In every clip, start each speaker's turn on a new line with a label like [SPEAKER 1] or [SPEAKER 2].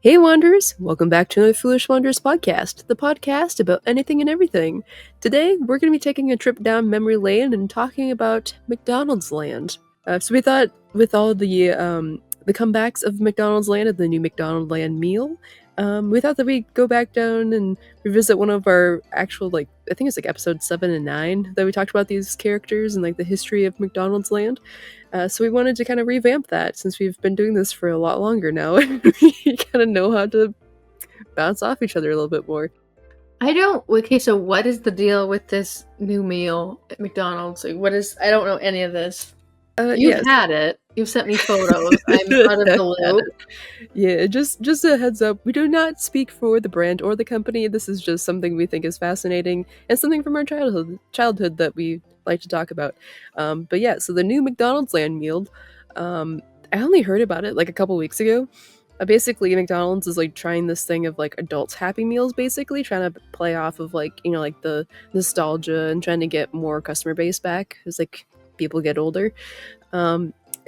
[SPEAKER 1] Hey Wanderers, welcome back to another Foolish Wanderers podcast, the podcast about anything and everything. Today, we're going to be taking a trip down memory lane and talking about McDonald's Land. So we thought with all the comebacks of McDonald's Land and the new McDonald's Land meal, we thought that we'd go back down and revisit one of our actual, I think it's episode 7 and 9 that we talked about these characters and the history of McDonald's Land. So we wanted to kind of revamp that since we've been doing this for a lot longer now. We kind of know how to bounce off each other a little bit more.
[SPEAKER 2] Okay, so what is the deal with this new meal at McDonald's? I don't know any of this. You've had it. You've sent me photos. I'm out of the loop.
[SPEAKER 1] Yeah, just a heads up. We do not speak for the brand or the company. This is just something we think is fascinating and something from our childhood that we like to talk about. But yeah, so the new McDonald's Land meal, I only heard about it a couple weeks ago. Basically, McDonald's is trying this thing of adults Happy Meals, basically trying to play off of the nostalgia and trying to get more customer base back as people get older.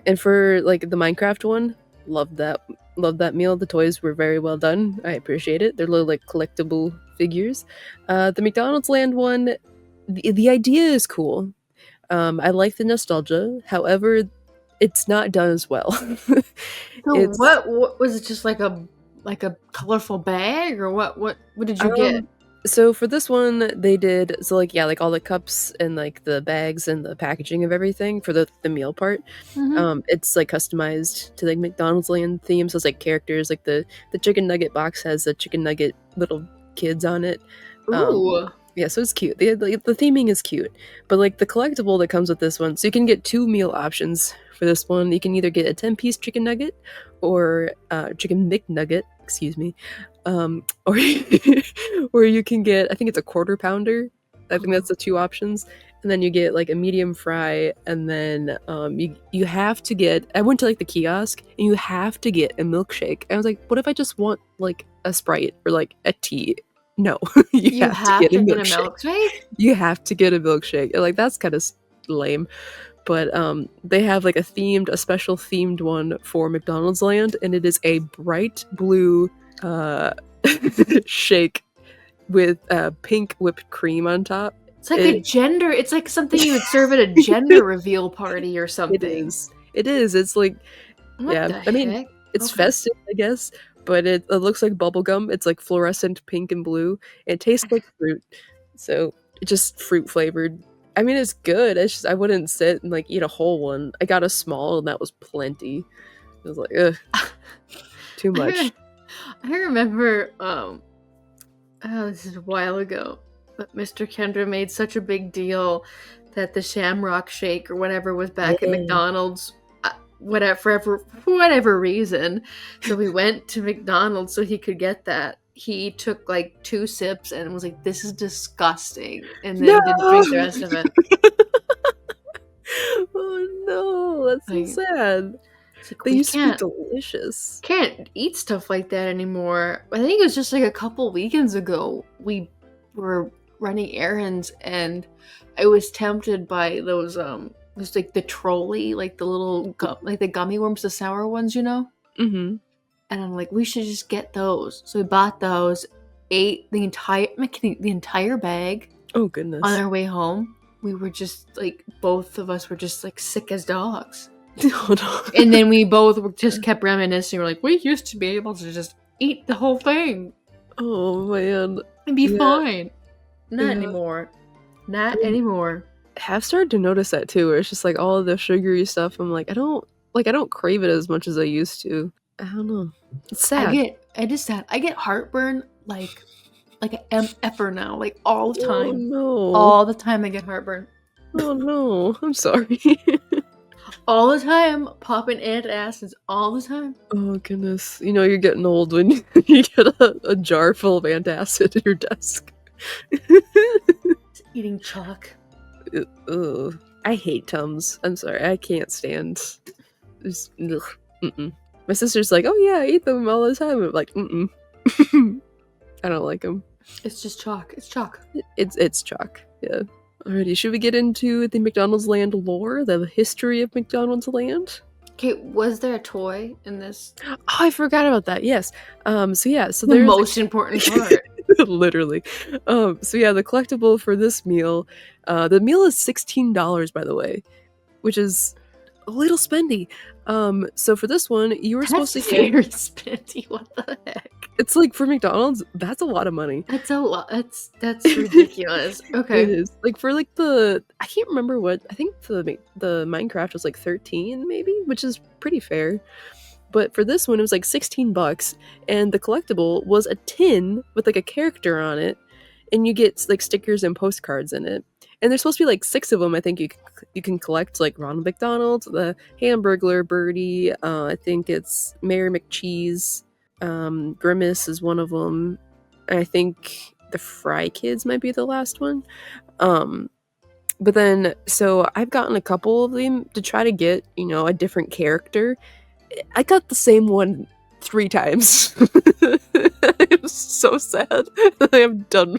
[SPEAKER 1] And for the Minecraft one, loved that meal. The toys were very well done. I appreciate it. They're little collectible figures. The McDonald's Land one, the idea is cool. I like the nostalgia. However, it's not done as well.
[SPEAKER 2] So what was it? Just like a colorful bag, or what did you get?
[SPEAKER 1] So for this one, they did all the cups and the bags and the packaging of everything for the meal part.
[SPEAKER 2] Mm-hmm.
[SPEAKER 1] It's customized to McDonald's Land theme. So it's characters the chicken nugget box has the chicken nugget little kids on it.
[SPEAKER 2] Ooh.
[SPEAKER 1] Yeah, so it's cute. The theming is cute, but the collectible that comes with this one, so you can get 2 meal options for this one. You can either get a 10-piece chicken nugget or chicken McNugget, excuse me, or or you can get, I think it's a quarter pounder. I think that's the 2 options, and then you get a medium fry, and then you have to get. I went to the kiosk, and you have to get a milkshake. And I was like, what if I just want a Sprite or a tea? No, you have to get a milkshake. You have to get a milkshake. That's kind of lame. But they have a special themed one for McDonald's Land, and it is a bright blue shake with pink whipped cream on top.
[SPEAKER 2] It's it's something you would serve at a gender reveal party or something.
[SPEAKER 1] It is. It's
[SPEAKER 2] heck?
[SPEAKER 1] It's festive, I guess. But it looks like bubblegum. It's fluorescent pink and blue. It tastes like fruit. So it's just fruit flavored. I mean, it's good. It's just I wouldn't sit and eat a whole one. I got a small, and that was plenty. It was ugh. Too much.
[SPEAKER 2] I remember, this is a while ago, but Mr. Kendra made such a big deal that the Shamrock Shake or whatever was back at McDonald's. For whatever reason. So we went to McDonald's so he could get that. He took 2 sips and was like, this is disgusting, and then didn't drink the rest of it.
[SPEAKER 1] Oh no, that's so sad. They used to be delicious.
[SPEAKER 2] Can't eat stuff like that anymore. I think it was just a couple weekends ago we were running errands, and I was tempted by those it was the trolley, the little the gummy worms, the sour ones,
[SPEAKER 1] Mm-hmm.
[SPEAKER 2] And I'm like, we should just get those. So we bought those, ate the entire bag.
[SPEAKER 1] Oh goodness!
[SPEAKER 2] On our way home, we were just both of us were just sick as dogs.
[SPEAKER 1] Oh, no.
[SPEAKER 2] And then we both just kept reminiscing. We're like, we used to be able to just eat the whole thing.
[SPEAKER 1] Oh man,
[SPEAKER 2] and be fine. Not anymore. Not anymore.
[SPEAKER 1] I have started to notice that too, where it's just all of the sugary stuff. I'm I don't crave it as much as I used to. I don't know. It's sad.
[SPEAKER 2] I get heartburn like an MFer now, all the time.
[SPEAKER 1] Oh no.
[SPEAKER 2] All the time I get heartburn.
[SPEAKER 1] Oh no. I'm sorry.
[SPEAKER 2] All the time, popping antacids all the time.
[SPEAKER 1] Oh goodness. You know you're getting old when you get a jar full of antacid at your desk.
[SPEAKER 2] Eating chalk.
[SPEAKER 1] Ugh. I hate Tums. I'm sorry. I can't stand. Just, ugh. Mm-mm. My sister's like, oh yeah, I eat them all the time. I'm like, mm-mm. I don't like them.
[SPEAKER 2] It's just chalk. It's chalk.
[SPEAKER 1] It's chalk. Yeah. Alrighty, should we get into the McDonald's Land lore, the history of McDonald's Land?
[SPEAKER 2] Okay, was there a toy in this?
[SPEAKER 1] Oh, I forgot about that. Yes. So yeah, so
[SPEAKER 2] The
[SPEAKER 1] there's
[SPEAKER 2] most important part.
[SPEAKER 1] literally. So yeah, the collectible for this meal, the meal is $16, by the way, which is a little spendy. So for this one, you were supposed
[SPEAKER 2] That's
[SPEAKER 1] to get.
[SPEAKER 2] very spendy. What the heck?
[SPEAKER 1] It's like for McDonald's, that's a lot of money.
[SPEAKER 2] That's a lot. That's ridiculous.
[SPEAKER 1] It
[SPEAKER 2] Okay.
[SPEAKER 1] is like for like I can't remember what I think the Minecraft was like 13 maybe, which is pretty fair. But for this one, it was like $16, and the collectible was a tin with like a character on it, and you get like stickers and postcards in it. And there's supposed to be like 6 of them. I think you can collect like Ronald McDonald, the Hamburglar, Birdie. I think it's Mary McCheese. Grimace is one of them. I think the Fry Kids might be the last one. But then, so I've gotten a couple of them to try to get, a different character. I got the same one 3 times. I'm so sad. I am done.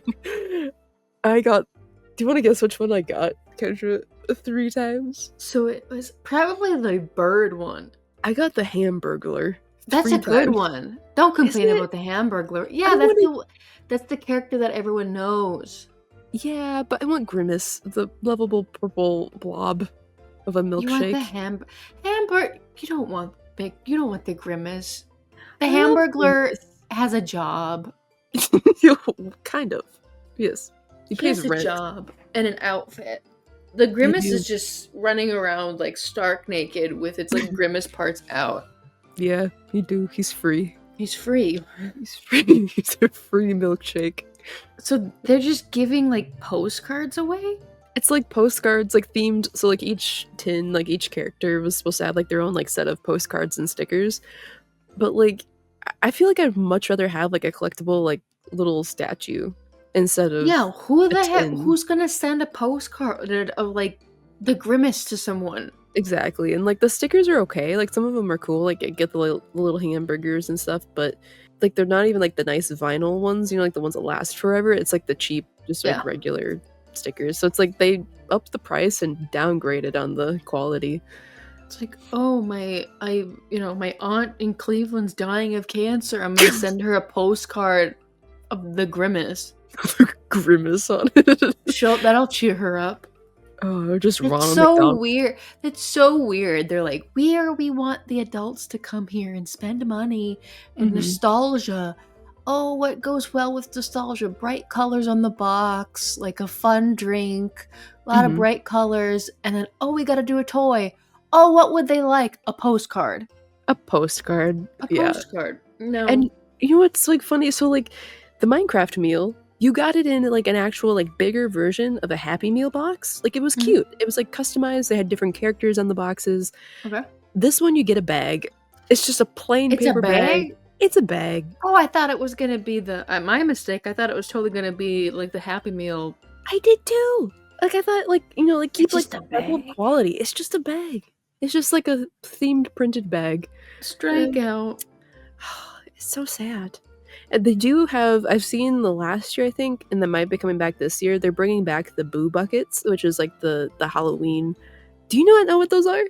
[SPEAKER 1] Do you want to guess which one I got, Kendra? 3 times?
[SPEAKER 2] So it was probably the bird one.
[SPEAKER 1] I got the Hamburglar.
[SPEAKER 2] That's a good one. Don't complain about the Hamburglar. Yeah, that's the character that everyone knows.
[SPEAKER 1] Yeah, but I want Grimace, the lovable purple blob of a milkshake.
[SPEAKER 2] You want the Hamburg. You don't want the Grimace. The Hamburglar has a job.
[SPEAKER 1] Kind of. Yes.
[SPEAKER 2] He has a job and an outfit. The Grimace is just running around like stark naked with its like Grimace parts out.
[SPEAKER 1] Yeah, he do. He's free.
[SPEAKER 2] He's free.
[SPEAKER 1] He's free. He's a free milkshake.
[SPEAKER 2] So they're just giving like postcards away?
[SPEAKER 1] It's like postcards, like themed. So like each tin, like each character was supposed to have like their own like set of postcards and stickers. But like, I feel like I'd much rather have like a collectible like little statue instead of
[SPEAKER 2] who the heck? Who's gonna send a postcard of like the Grimace to someone?
[SPEAKER 1] Exactly, and like the stickers are okay. Like some of them are cool. Like I get the little hamburgers and stuff, but like they're not even like the nice vinyl ones. Like the ones that last forever. It's like the cheap, just like regular stickers. So it's like they upped the price and downgraded on the quality.
[SPEAKER 2] It's like, oh my aunt in Cleveland's dying of cancer. I'm gonna send her a postcard of the Grimace.
[SPEAKER 1] Grimace on it.
[SPEAKER 2] That'll cheer her up.
[SPEAKER 1] Oh, just Ronald
[SPEAKER 2] McDonald.
[SPEAKER 1] So
[SPEAKER 2] weird. That's so weird. They're like, we want the adults to come here and spend money and nostalgia. Oh, what goes well with nostalgia? Bright colors on the box, like a fun drink, a lot of bright colors, and then, we gotta do a toy. Oh, what would they like? A postcard.
[SPEAKER 1] A postcard.
[SPEAKER 2] Postcard. No.
[SPEAKER 1] And you know what's like funny? So like the Minecraft meal, you got it in like an actual like bigger version of a Happy Meal box. Like it was cute. It was like customized. They had different characters on the boxes.
[SPEAKER 2] Okay.
[SPEAKER 1] This one you get a bag. It's just a plain paper bag. It's a bag.
[SPEAKER 2] Oh, I thought it was gonna be my mistake. I thought it was totally gonna be like the Happy Meal.
[SPEAKER 1] I did too. Like I thought, like keep like the level of quality. It's just a bag. It's just like a themed printed bag.
[SPEAKER 2] Strike out.
[SPEAKER 1] It's so sad. And they do have, I've seen the last year, I think, and that might be coming back this year. They're bringing back the Boo Buckets, which is like the Halloween. Do you know what those are?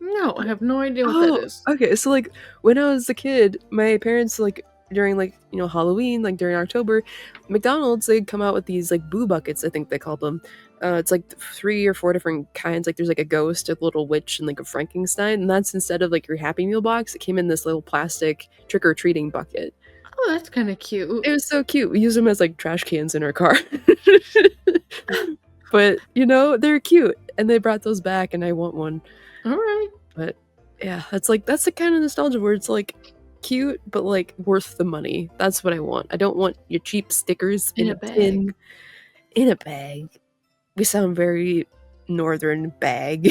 [SPEAKER 2] No, I have no idea what that is.
[SPEAKER 1] Okay, so like when I was a kid, my parents like during like Halloween, like during October, McDonald's, they'd come out with these like Boo Buckets, I think they called them. It's like 3 or 4 different kinds. Like there's like a ghost, a little witch, and like a Frankenstein, and that's instead of like your Happy Meal box, it came in this little plastic trick-or-treating bucket.
[SPEAKER 2] Oh, that's kind of cute.
[SPEAKER 1] It was so cute. We use them as like trash cans in our car. But they're cute, and they brought those back, and I want one.
[SPEAKER 2] All right.
[SPEAKER 1] But yeah, that's the kind of nostalgia where it's like cute but like worth the money. That's what I want. I don't want your cheap stickers in a tin. In a bag. We sound very northern bag.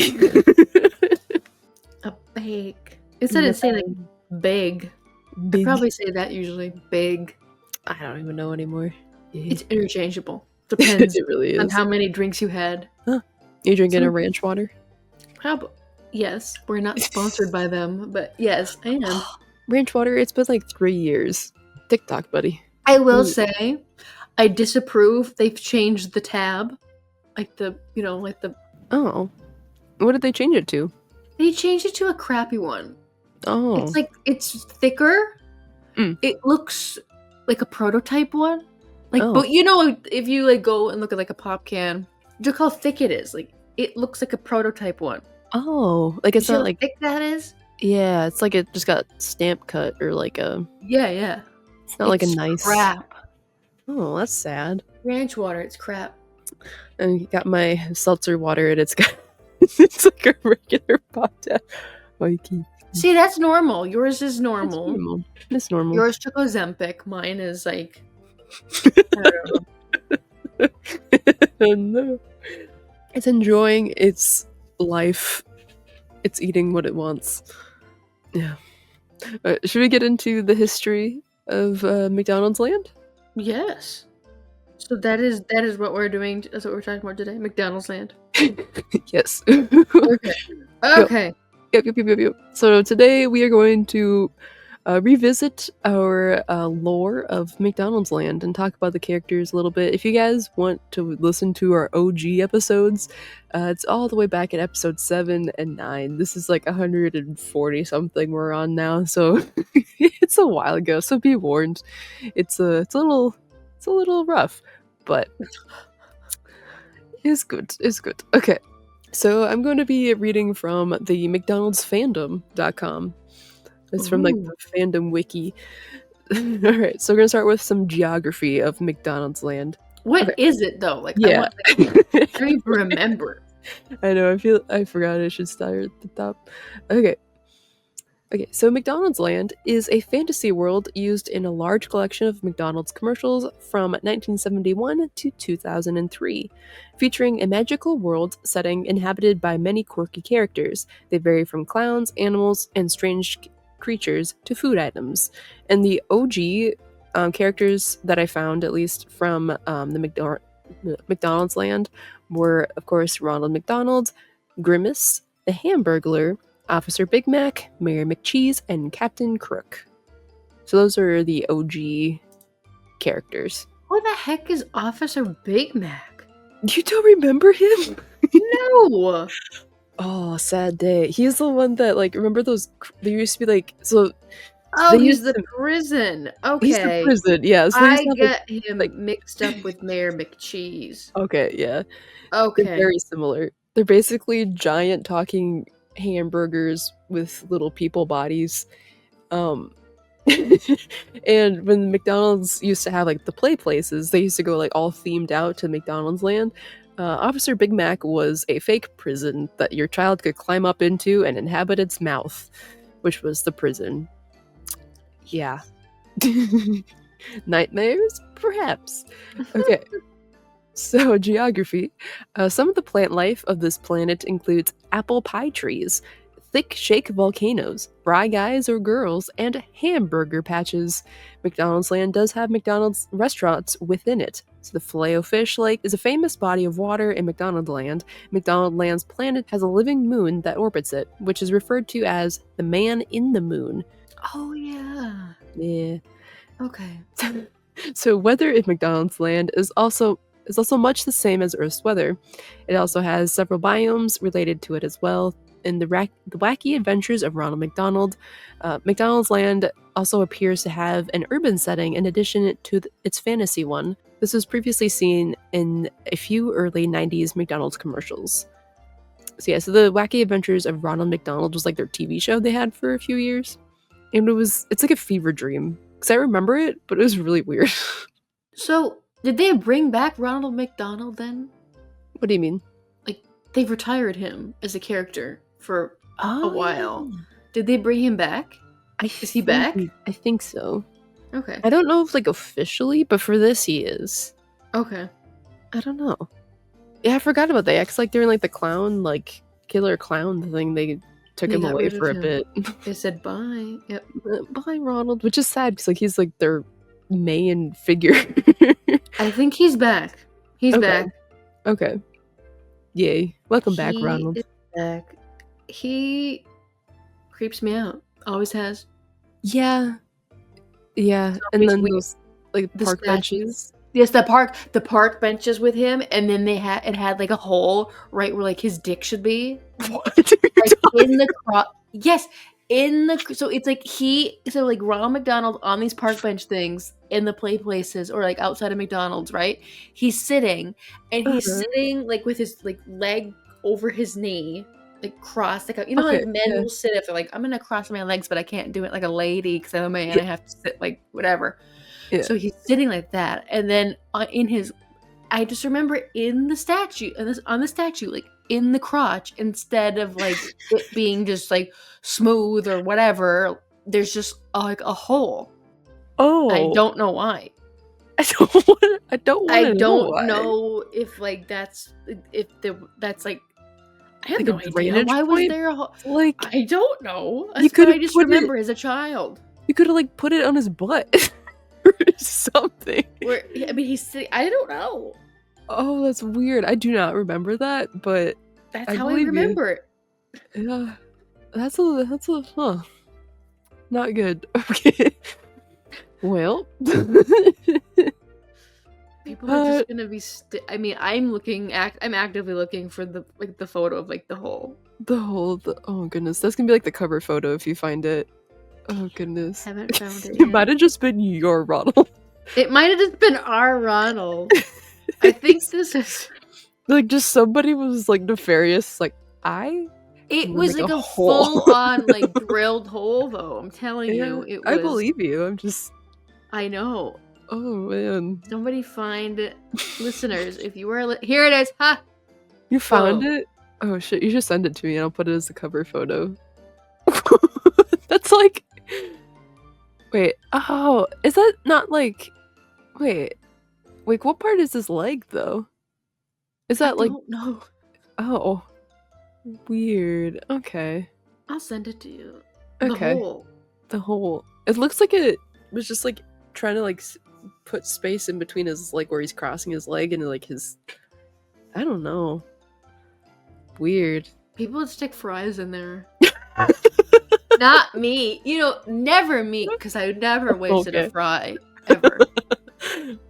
[SPEAKER 2] Bake. Instead of saying like big. I
[SPEAKER 1] Big.
[SPEAKER 2] probably say that usually. Big.
[SPEAKER 1] I don't even know anymore.
[SPEAKER 2] It's interchangeable. Depends
[SPEAKER 1] It really
[SPEAKER 2] on
[SPEAKER 1] is.
[SPEAKER 2] how many drinks you had.
[SPEAKER 1] Huh. You drinking a ranch water?
[SPEAKER 2] Probably. Yes, we're not sponsored by them, but yes, I am.
[SPEAKER 1] Ranch water, it's been like 3 years. TikTok, buddy.
[SPEAKER 2] I will say, I disapprove. They've changed the tab. Like the.
[SPEAKER 1] Oh. What did they change it to?
[SPEAKER 2] They changed it to a crappy one.
[SPEAKER 1] Oh.
[SPEAKER 2] It's like, it's thicker.
[SPEAKER 1] Mm.
[SPEAKER 2] It looks like a prototype one. Like,
[SPEAKER 1] Oh.
[SPEAKER 2] but you know, if you like go and look at like a pop can, look how thick it is. Like, it looks like a prototype one.
[SPEAKER 1] Oh. Like it's
[SPEAKER 2] You see
[SPEAKER 1] not
[SPEAKER 2] how
[SPEAKER 1] like...
[SPEAKER 2] thick that is?
[SPEAKER 1] Yeah, it's like it just got stamp cut or like a...
[SPEAKER 2] Yeah.
[SPEAKER 1] It's not like a nice...
[SPEAKER 2] crap.
[SPEAKER 1] Oh, that's sad.
[SPEAKER 2] Ranch water, it's crap.
[SPEAKER 1] And you got my seltzer water and it's got... it's like a regular pop tap. Wiki.
[SPEAKER 2] See, that's normal. Yours is normal.
[SPEAKER 1] It's normal.
[SPEAKER 2] Yours took Ozempic. Mine is like... I don't know.
[SPEAKER 1] No. It's enjoying its life. It's eating what it wants. Yeah. Should we get into the history of McDonald's land?
[SPEAKER 2] Yes. So that is what we're doing. That's what we're talking about today. McDonald's land.
[SPEAKER 1] Yes.
[SPEAKER 2] Okay.
[SPEAKER 1] Yep. So today we are going to revisit our lore of McDonald's land and talk about the characters a little bit. If you guys want to listen to our OG episodes, it's all the way back at episode 7 and 9. This is like 140 something we're on now, so it's a while ago. So be warned, it's a little rough, but it's good. It's good. Okay, so I'm going to be reading from the McDonald'sfandom.com. It's from like the fandom wiki. Alright, so we're gonna start with some geography of McDonald's land.
[SPEAKER 2] What is it though? Like,
[SPEAKER 1] Yeah.
[SPEAKER 2] I don't even remember.
[SPEAKER 1] I know, I forgot I should start at the top. Okay, so McDonald's land is a fantasy world used in a large collection of McDonald's commercials from 1971 to 2003, featuring a magical world setting inhabited by many quirky characters. They vary from clowns, animals, and strange creatures to food items. And the OG characters that I found, at least from the McDonald's land, were, of course, Ronald McDonald, Grimace, the Hamburglar, Officer Big Mac, Mayor McCheese, and Captain Crook. So those are the OG characters.
[SPEAKER 2] Who the heck is Officer Big Mac?
[SPEAKER 1] You don't remember him?
[SPEAKER 2] No!
[SPEAKER 1] Oh, sad day. He's the one that, like, remember those... There used to be, like... So...
[SPEAKER 2] Oh,
[SPEAKER 1] they
[SPEAKER 2] he's
[SPEAKER 1] used
[SPEAKER 2] the
[SPEAKER 1] to-
[SPEAKER 2] prison. Okay.
[SPEAKER 1] He's the prison, yeah. So they used
[SPEAKER 2] I
[SPEAKER 1] to have,
[SPEAKER 2] get him
[SPEAKER 1] like-
[SPEAKER 2] mixed up with Mayor McCheese.
[SPEAKER 1] Okay, yeah.
[SPEAKER 2] Okay.
[SPEAKER 1] They're very similar. They're basically giant talking hamburgers with little people bodies. And when McDonald's used to have like the play places, they used to go like all themed out to McDonald's land. Officer Big Mac was a fake prison that your child could climb up into and inhabit its mouth, which was the prison. Yeah. Nightmares? Perhaps. Okay. So, geography. Some of the plant life of this planet includes apple pie trees, thick shake volcanoes, fry guys or girls, and hamburger patches. McDonald's land does have McDonald's restaurants within it. So the Filet-O-Fish Lake is a famous body of water in McDonald land. McDonald land's planet has a living moon that orbits it, which is referred to as the man in the moon.
[SPEAKER 2] Oh, yeah.
[SPEAKER 1] Yeah.
[SPEAKER 2] Okay.
[SPEAKER 1] So weather in McDonald's land is also much the same as Earth's weather. It also has several biomes related to it as well. In the wacky adventures of Ronald McDonald, McDonald's land also appears to have an urban setting in addition to its fantasy one. This was previously seen in a few early 90s McDonald's commercials. So the Wacky Adventures of Ronald McDonald was like their TV show they had for a few years. And it's like a fever dream. Because I remember it, but it was really weird.
[SPEAKER 2] So, did they bring back Ronald McDonald then?
[SPEAKER 1] What do you mean?
[SPEAKER 2] Like, they've retired him as a character for a while.
[SPEAKER 1] Yeah.
[SPEAKER 2] Did they bring him back? Is he back?
[SPEAKER 1] I think so.
[SPEAKER 2] Okay.
[SPEAKER 1] I don't know if like officially, but for this he is.
[SPEAKER 2] Okay.
[SPEAKER 1] I don't know. Yeah, I forgot about that. Because like during like the clown, like killer clown thing, they took
[SPEAKER 2] They
[SPEAKER 1] him
[SPEAKER 2] got
[SPEAKER 1] away
[SPEAKER 2] rid of
[SPEAKER 1] for a
[SPEAKER 2] him.
[SPEAKER 1] bit.
[SPEAKER 2] They said bye. Yep.
[SPEAKER 1] Bye, Ronald, which is sad because like he's like their main figure.
[SPEAKER 2] I think he's back. He's
[SPEAKER 1] Okay.
[SPEAKER 2] back.
[SPEAKER 1] Okay. Yay. Welcome back,
[SPEAKER 2] He is
[SPEAKER 1] Ronald.
[SPEAKER 2] back. He creeps me out. Always has.
[SPEAKER 1] Yeah. Yeah.
[SPEAKER 2] It's
[SPEAKER 1] And
[SPEAKER 2] always
[SPEAKER 1] then
[SPEAKER 2] weird.
[SPEAKER 1] those like
[SPEAKER 2] The
[SPEAKER 1] park
[SPEAKER 2] statues.
[SPEAKER 1] benches.
[SPEAKER 2] Yes, the park benches with him, and then it had like a hole right where like his dick should be.
[SPEAKER 1] What are you
[SPEAKER 2] Like in
[SPEAKER 1] talking?
[SPEAKER 2] the yes, in the so it's like like Ronald McDonald on these park bench things in the play places or like outside of McDonald's, right? He's sitting and he's
[SPEAKER 1] Uh-huh.
[SPEAKER 2] sitting like with his like leg over his knee, like crossed, like you know how
[SPEAKER 1] Okay.
[SPEAKER 2] like men
[SPEAKER 1] Yeah.
[SPEAKER 2] will sit if they're like I'm gonna cross my legs, but I can't do it like a lady because I'm a man.
[SPEAKER 1] Yeah.
[SPEAKER 2] I have to sit like whatever.
[SPEAKER 1] Yeah.
[SPEAKER 2] So he's sitting like that, and then in his, I just remember in the statue, on the statue, like in the crotch, instead of like it being just like smooth or whatever, there's just like a hole. I
[SPEAKER 1] Oh.
[SPEAKER 2] don't know why.
[SPEAKER 1] I don't
[SPEAKER 2] I
[SPEAKER 1] want to know
[SPEAKER 2] don't
[SPEAKER 1] why.
[SPEAKER 2] know if like that's like I have
[SPEAKER 1] Like a
[SPEAKER 2] no idea.
[SPEAKER 1] drainage
[SPEAKER 2] Why was
[SPEAKER 1] pipe?
[SPEAKER 2] there a hole?
[SPEAKER 1] Like
[SPEAKER 2] I don't know.
[SPEAKER 1] you
[SPEAKER 2] That's what
[SPEAKER 1] could
[SPEAKER 2] I
[SPEAKER 1] have
[SPEAKER 2] just
[SPEAKER 1] put it
[SPEAKER 2] remember as a child.
[SPEAKER 1] you could have like put it on his butt or something.
[SPEAKER 2] Where I mean he's sitting. I don't know.
[SPEAKER 1] Oh, that's weird. I do not remember that, but
[SPEAKER 2] That's
[SPEAKER 1] I
[SPEAKER 2] how I
[SPEAKER 1] believe you.
[SPEAKER 2] remember it.
[SPEAKER 1] Yeah. That's a not good. Okay. Well,
[SPEAKER 2] People are just gonna be. I mean, I'm actively looking for the like the photo of like the hole.
[SPEAKER 1] oh goodness, that's gonna be like the cover photo if you find it. Oh goodness,
[SPEAKER 2] Haven't found it
[SPEAKER 1] it
[SPEAKER 2] yet.
[SPEAKER 1] might have just been your Ronald.
[SPEAKER 2] It might have just been our Ronald. I think this is.
[SPEAKER 1] Like just somebody was like nefarious. Like
[SPEAKER 2] It
[SPEAKER 1] I'm gonna
[SPEAKER 2] was
[SPEAKER 1] make
[SPEAKER 2] like
[SPEAKER 1] a
[SPEAKER 2] a
[SPEAKER 1] hole.
[SPEAKER 2] full on like drilled hole though. I'm telling
[SPEAKER 1] Yeah,
[SPEAKER 2] you, it
[SPEAKER 1] I
[SPEAKER 2] was.
[SPEAKER 1] believe you. I'm just.
[SPEAKER 2] I know.
[SPEAKER 1] Oh man,
[SPEAKER 2] Somebody find listeners if you were here. It is. Ha.
[SPEAKER 1] you found
[SPEAKER 2] Boom.
[SPEAKER 1] it? Oh shit! You should send it to me, and I'll put it as the cover photo. That's like. Wait. Oh, is that not like? Wait. Like, what part is his leg though? Is
[SPEAKER 2] I
[SPEAKER 1] that like?
[SPEAKER 2] don't know.
[SPEAKER 1] Oh, weird. Okay.
[SPEAKER 2] I'll send it to you. The
[SPEAKER 1] Okay.
[SPEAKER 2] hole.
[SPEAKER 1] The whole. It looks like it was just like trying to like put space in between his like where he's crossing his leg and like his. I don't know. Weird.
[SPEAKER 2] People would stick fries in there. Not me. You know, never me, because I never wasted
[SPEAKER 1] Okay.
[SPEAKER 2] a fry. Ever.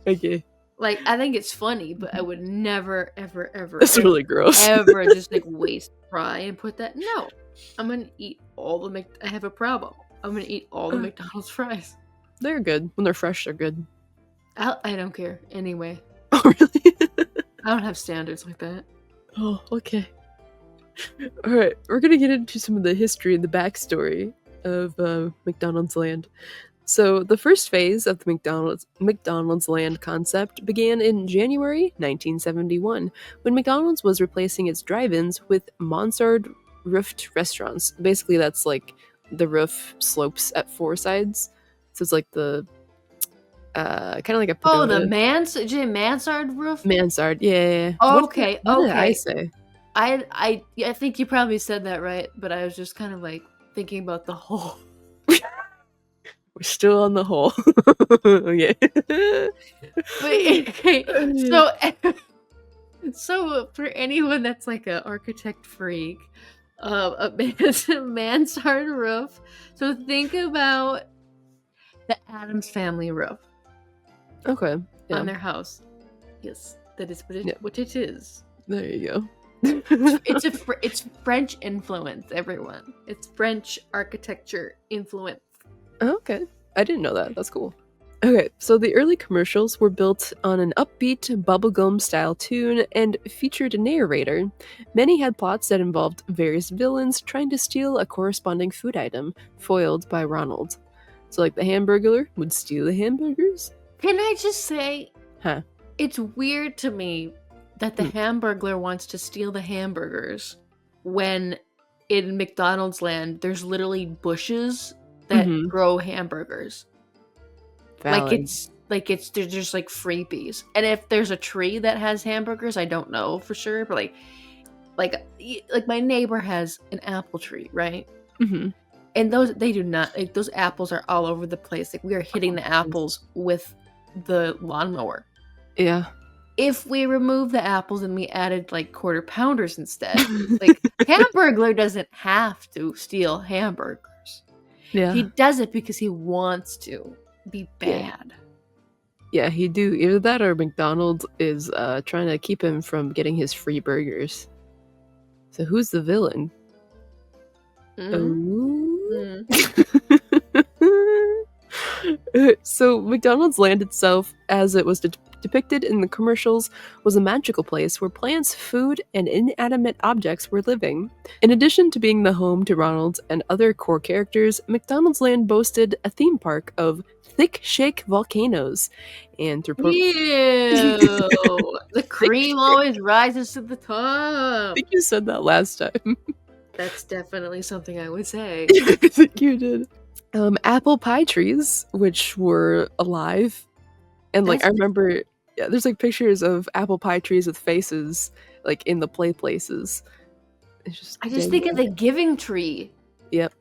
[SPEAKER 1] Okay.
[SPEAKER 2] Like, I think it's funny, but I would never, ever, ever,
[SPEAKER 1] That's
[SPEAKER 2] ever,
[SPEAKER 1] really gross.
[SPEAKER 2] ever just like waste fry and put that. No. I'm gonna eat all the I have a problem. I'm gonna eat all the McDonald's fries.
[SPEAKER 1] They're good. When they're fresh, they're good.
[SPEAKER 2] I don't care. Anyway.
[SPEAKER 1] Oh, really?
[SPEAKER 2] I don't have standards like that.
[SPEAKER 1] Oh, okay. Alright, we're gonna get into some of the history and the backstory of McDonald's Land. So, the first phase of the McDonald's Land concept began in January 1971, when McDonald's was replacing its drive-ins with mansard roofed restaurants. Basically, that's like the roof slopes at four sides. So it's like the kind of like a
[SPEAKER 2] Oh,
[SPEAKER 1] pagoda.
[SPEAKER 2] the mansard roof?
[SPEAKER 1] Mansard, yeah.
[SPEAKER 2] Oh,
[SPEAKER 1] What did
[SPEAKER 2] okay.
[SPEAKER 1] I say?
[SPEAKER 2] I think you probably said that right, but I was just kind of like thinking about the whole.
[SPEAKER 1] We're still on the hole. Okay.
[SPEAKER 2] Okay, so for anyone that's like an architect freak, a mansard roof. So think about the Addams Family roof
[SPEAKER 1] Okay. Yeah.
[SPEAKER 2] on their house. Yes, that is
[SPEAKER 1] Yeah.
[SPEAKER 2] what it is.
[SPEAKER 1] There you go.
[SPEAKER 2] It's French influence, everyone. It's French architecture influence.
[SPEAKER 1] Okay. I didn't know that. That's cool. Okay, so the early commercials were built on an upbeat bubblegum style tune and featured a narrator. Many had plots that involved various villains trying to steal a corresponding food item, foiled by Ronald. So, like, the Hamburglar would steal the hamburgers?
[SPEAKER 2] Can I just say,
[SPEAKER 1] Huh.
[SPEAKER 2] it's weird to me that the Hamburglar wants to steal the hamburgers when in McDonald's Land there's literally bushes that grow hamburgers.
[SPEAKER 1] Valid.
[SPEAKER 2] They're just like freebies. And if there's a tree that has hamburgers, I don't know for sure, but like my neighbor has an apple tree, right?
[SPEAKER 1] Mm-hmm.
[SPEAKER 2] And those, they do not, like, those apples are all over the place. Like, we are hitting the apples with the lawnmower.
[SPEAKER 1] Yeah.
[SPEAKER 2] If we remove the apples and we added like quarter pounders instead, like, Hamburglar doesn't have to steal hamburgers.
[SPEAKER 1] Yeah.
[SPEAKER 2] He does it because he wants to be
[SPEAKER 1] Yeah.
[SPEAKER 2] bad.
[SPEAKER 1] Yeah, he do. Either that or McDonald's is trying to keep him from getting his free burgers. So who's the villain?
[SPEAKER 2] Mm.
[SPEAKER 1] Oh. So McDonald's land itself, as it was depicted in the commercials, was a magical place where plants, food, and inanimate objects were living. In addition to being the home to Ronald and other core characters, McDonald's land boasted a theme park of thick shake volcanoes. And through
[SPEAKER 2] Ew! The cream always rises to the
[SPEAKER 1] I
[SPEAKER 2] top.
[SPEAKER 1] think you said that last time.
[SPEAKER 2] That's definitely something I would say.
[SPEAKER 1] I think you did. Apple pie trees, which were alive, and like I
[SPEAKER 2] That's
[SPEAKER 1] remember, yeah, there's like pictures of apple pie trees with faces, like in the play places. It's just,
[SPEAKER 2] I just
[SPEAKER 1] yeah,
[SPEAKER 2] think
[SPEAKER 1] yeah.
[SPEAKER 2] of the Giving Tree.
[SPEAKER 1] Yep,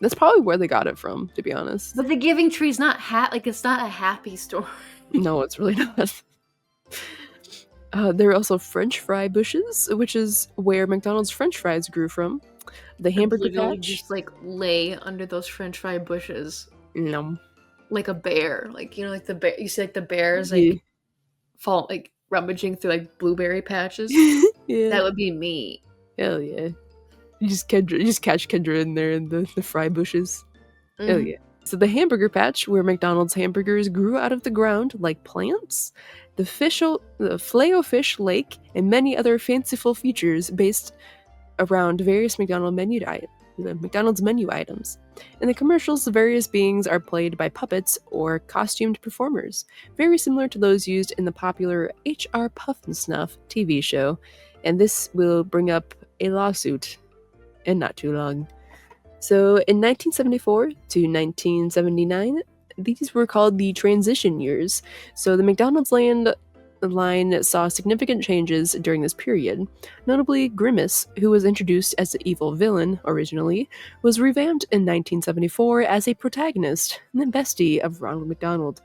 [SPEAKER 1] that's probably where they got it from, to be honest.
[SPEAKER 2] But the Giving Tree's not like, it's not a happy story.
[SPEAKER 1] No, it's really not. There are also French fry bushes, which is where McDonald's French fries grew from. The hamburger
[SPEAKER 2] Literally
[SPEAKER 1] patch.
[SPEAKER 2] just like lay under those French fry bushes
[SPEAKER 1] No.
[SPEAKER 2] like a bear. Like, you know, like the bear, you see like the bears
[SPEAKER 1] Yeah.
[SPEAKER 2] like fall, like rummaging through like blueberry patches.
[SPEAKER 1] Yeah.
[SPEAKER 2] That would be me.
[SPEAKER 1] Hell yeah. You just catch Kendra in there in the fry bushes. Hell
[SPEAKER 2] Mhm.
[SPEAKER 1] yeah. So the hamburger patch, where McDonald's hamburgers grew out of the ground like plants, the Filet-O-Fish lake, and many other fanciful features based around various McDonald's menu items. In the commercials, the various beings are played by puppets or costumed performers, very similar to those used in the popular H.R. Puffnsnuff TV show, and this will bring up a lawsuit in not too long. So in 1974 to 1979, these were called the transition years. So the McDonald's land line saw significant changes during this period. Notably, Grimace, who was introduced as the evil villain originally, was revamped in 1974 as a protagonist and the bestie of Ronald McDonald.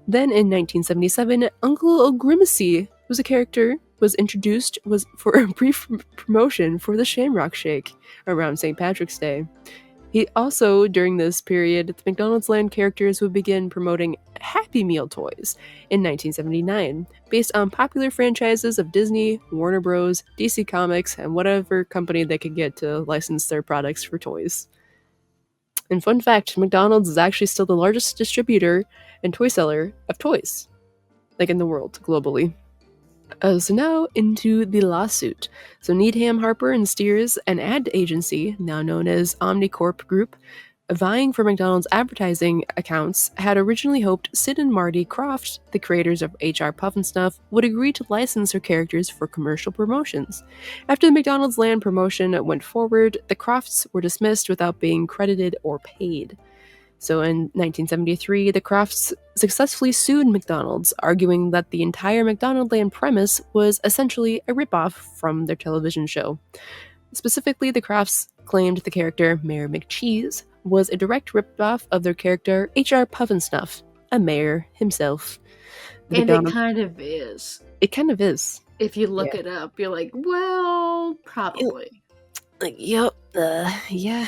[SPEAKER 1] Then in 1977, Uncle O'Grimacy was a character was introduced was for a brief promotion for the Shamrock Shake around St. Patrick's Day. He also, during this period, the McDonald's land characters would begin promoting Happy Meal toys in 1979, based on popular franchises of Disney, Warner Bros., DC Comics, and whatever company they could get to license their products for toys. And fun fact, McDonald's is actually still the largest distributor and toy seller of toys, like in the world, globally. So now into the lawsuit. So Needham, Harper, and Steers, an ad agency, now known as Omnicorp Group, vying for McDonald's advertising accounts, had originally hoped Sid and Marty Krofft, the creators of H.R. Puffnsnuff, would agree to license their characters for commercial promotions. After the McDonald's land promotion went forward, the Crofts were dismissed without being credited or paid. So in 1973, the Crofts successfully sued McDonald's, arguing that the entire McDonald land premise was essentially a ripoff from their television show. Specifically, the Crofts claimed the character Mayor McCheese was a direct ripoff of their character H.R. Puffnsnuff, a mayor himself.
[SPEAKER 2] And it kind of is.
[SPEAKER 1] It kind of is.
[SPEAKER 2] If you look it up, you're like, well, probably.
[SPEAKER 1] Yep. Yeah.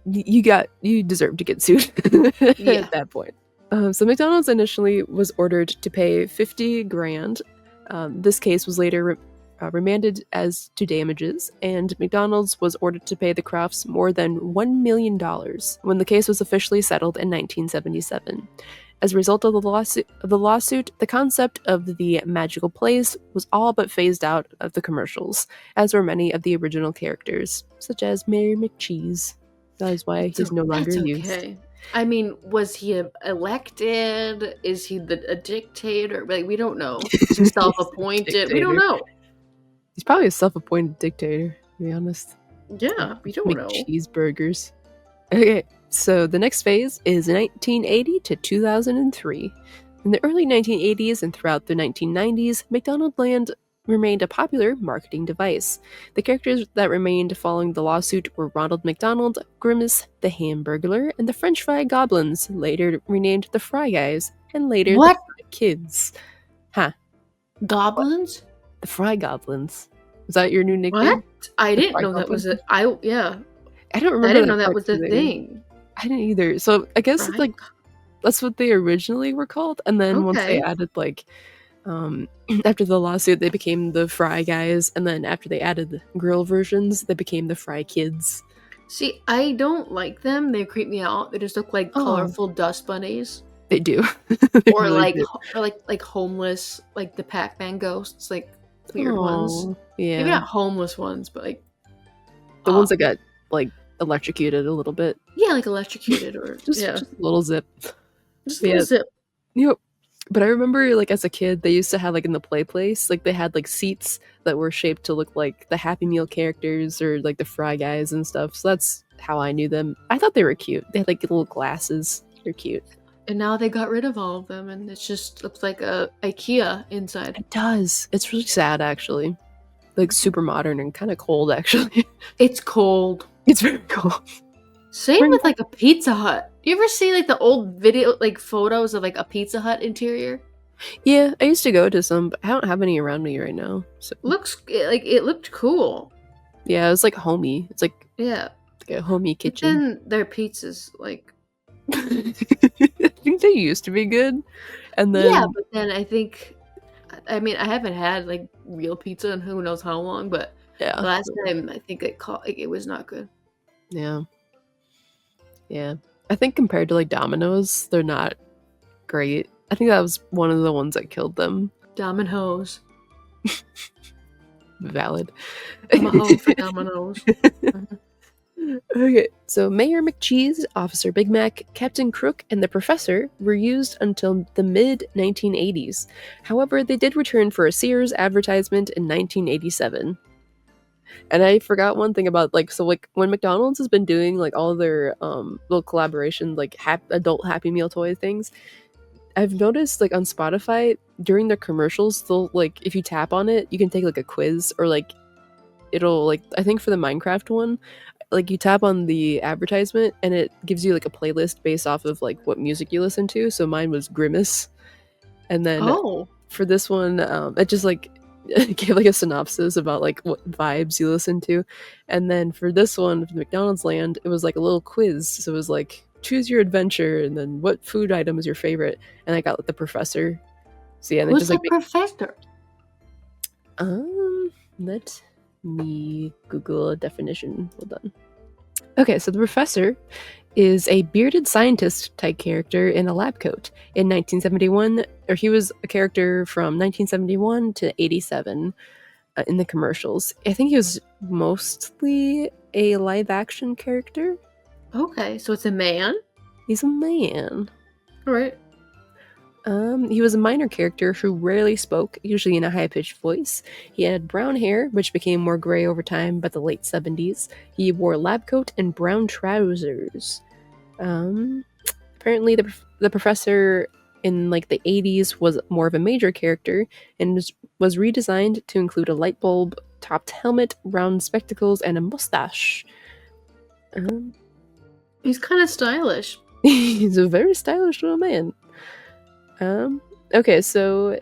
[SPEAKER 1] You deserve to get sued at that point. So McDonald's initially was ordered to pay $50,000. This case was later remanded as to damages, and McDonald's was ordered to pay the Crofts more than $1 million when the case was officially settled in 1977. As a result of the lawsuit, the concept of the magical place was all but phased out of the commercials, as were many of the original characters, such as Mayor McCheese. That is why he's no longer used.
[SPEAKER 2] I mean, was he elected? Is he a dictator? Like, we don't know. Is he self-appointed? We don't know.
[SPEAKER 1] He's probably a self-appointed dictator, to be honest.
[SPEAKER 2] Yeah, we don't know.
[SPEAKER 1] Cheeseburgers. Okay. So the next phase is 1980 to 2003. In the early 1980s and throughout the 1990s, McDonald land remained a popular marketing device. The characters that remained following the lawsuit were Ronald McDonald, Grimace, the Hamburglar, and the French Fry Goblins, later renamed the Fry Guys, and later the
[SPEAKER 2] What?
[SPEAKER 1] Fry Kids. Huh. What?
[SPEAKER 2] Goblins?
[SPEAKER 1] The Fry Goblins. Is that your new
[SPEAKER 2] What?
[SPEAKER 1] nickname?
[SPEAKER 2] I
[SPEAKER 1] The
[SPEAKER 2] didn't
[SPEAKER 1] Fry
[SPEAKER 2] know that was
[SPEAKER 1] Goblins?
[SPEAKER 2] a yeah.
[SPEAKER 1] I don't
[SPEAKER 2] I
[SPEAKER 1] remember
[SPEAKER 2] didn't know
[SPEAKER 1] that
[SPEAKER 2] that
[SPEAKER 1] part
[SPEAKER 2] was a
[SPEAKER 1] either.
[SPEAKER 2] thing.
[SPEAKER 1] I didn't either. So I guess it's
[SPEAKER 2] Right?
[SPEAKER 1] like that's what they originally were called, and then once they
[SPEAKER 2] Okay.
[SPEAKER 1] added like after the lawsuit they became the Fry Guys, and then after they added the grill versions they became the Fry Kids.
[SPEAKER 2] See, I don't like them. They creep me out. They just look like
[SPEAKER 1] Oh,
[SPEAKER 2] colorful dust bunnies.
[SPEAKER 1] they do. They
[SPEAKER 2] Or
[SPEAKER 1] really
[SPEAKER 2] like
[SPEAKER 1] do.
[SPEAKER 2] homeless, like the Pac-Man ghosts, like weird ones.
[SPEAKER 1] Oh,
[SPEAKER 2] Maybe
[SPEAKER 1] yeah.
[SPEAKER 2] not homeless ones, but like
[SPEAKER 1] The ones
[SPEAKER 2] off.
[SPEAKER 1] that got like electrocuted a little bit.
[SPEAKER 2] Yeah, like electrocuted or
[SPEAKER 1] just
[SPEAKER 2] yeah.
[SPEAKER 1] just a little zip.
[SPEAKER 2] Just a little
[SPEAKER 1] Yeah.
[SPEAKER 2] zip.
[SPEAKER 1] Yep. But I remember like as a kid they used to have like in the play place, like they had like seats that were shaped to look like the Happy Meal characters or like the Fry Guys and stuff. So that's how I knew them. I thought they were cute. They had like little glasses. They're cute.
[SPEAKER 2] And now they got rid of all of them and it just looks like a IKEA inside.
[SPEAKER 1] It does. It's really sad actually. Like super modern and kind of cold actually.
[SPEAKER 2] It's cold.
[SPEAKER 1] It's very cold.
[SPEAKER 2] Same with like a Pizza Hut. You ever see like the old video, like photos of like a Pizza Hut interior?
[SPEAKER 1] Yeah, I used to go to some, but I don't have any around me right now. So
[SPEAKER 2] Like it looked cool.
[SPEAKER 1] yeah, it's like homey. It's
[SPEAKER 2] Yeah.
[SPEAKER 1] like a homey
[SPEAKER 2] But
[SPEAKER 1] kitchen.
[SPEAKER 2] then their pizzas, like
[SPEAKER 1] I think they used to be good. And
[SPEAKER 2] yeah,
[SPEAKER 1] then
[SPEAKER 2] but then I think I mean I haven't had like real pizza in who knows how long, but
[SPEAKER 1] yeah.
[SPEAKER 2] the last time I think it was not good.
[SPEAKER 1] Yeah. Yeah. I think compared to like Domino's, they're not great. I think that was one of the ones that killed them.
[SPEAKER 2] Domino's.
[SPEAKER 1] Valid.
[SPEAKER 2] I'm a hoe for Domino's. Mhm.
[SPEAKER 1] Okay, so Mayor McCheese, Officer Big Mac, Captain Crook, and the Professor were used until the mid 1980s. However, they did return for a Sears advertisement in 1987. And I forgot one thing about like so like when McDonald's has been doing like all their little collaboration like adult Happy Meal toy things, I've noticed like on Spotify during the commercials they'll like if you tap on it you can take like a quiz or like it'll like I think for the Minecraft one like you tap on the advertisement and it gives you like a playlist based off of like what music you listen to. So mine was Grimace, and then
[SPEAKER 2] Oh,
[SPEAKER 1] for this one, it just like gave like a synopsis about like what vibes you listen to, and then for this one, for the McDonald's Land, it was like a little quiz. So it was like choose your adventure, and then what food item is your favorite, and I got like the professor. So yeah, and it
[SPEAKER 2] who's
[SPEAKER 1] just
[SPEAKER 2] the
[SPEAKER 1] like make,
[SPEAKER 2] professor?
[SPEAKER 1] let me Google a definition. Hold on. Okay, so the professor is a bearded scientist type character in a lab coat in 1971, or he was a character from 1971 to 87 in the commercials. I think he was mostly a live action character.
[SPEAKER 2] Okay, so it's a man.
[SPEAKER 1] He's a man.
[SPEAKER 2] All right.
[SPEAKER 1] He was a minor character who rarely spoke, usually in a high-pitched voice. He had brown hair, which became more gray over time by the late 70s. He wore a lab coat and brown trousers. Apparently the professor in like the 80s was more of a major character and was redesigned to include a light bulb topped helmet, round spectacles, and a mustache.
[SPEAKER 2] He's kind of stylish.
[SPEAKER 1] He's a very stylish little man. Okay, so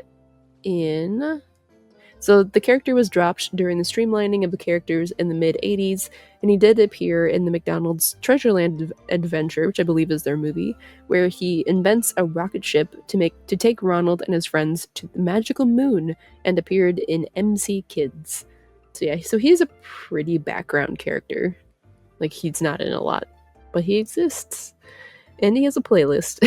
[SPEAKER 1] the character was dropped during the streamlining of the characters in the mid 80s, and he did appear in the McDonald's Treasureland Adventure, which I believe is their movie, where he invents a rocket ship to take Ronald and his friends to the magical moon, and appeared in MC Kids. So yeah, so he's a pretty background character. Like he's not in a lot, but he exists. And he has a playlist.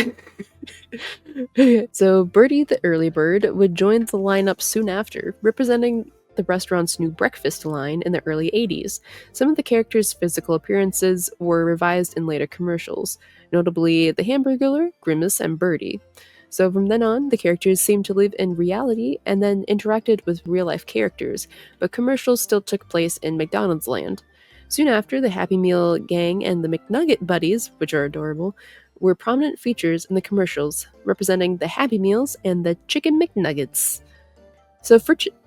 [SPEAKER 1] So Birdie the Early Bird would join the lineup soon after, representing the restaurant's new breakfast line in the early 80s. Some of the characters' physical appearances were revised in later commercials, notably the Hamburglar, Grimace, and Birdie. So from then on, the characters seemed to live in reality and then interacted with real-life characters, but commercials still took place in McDonald's land. Soon after, the Happy Meal gang and the McNugget Buddies, which are adorable, were prominent features in the commercials, representing the Happy Meals and the Chicken McNuggets. So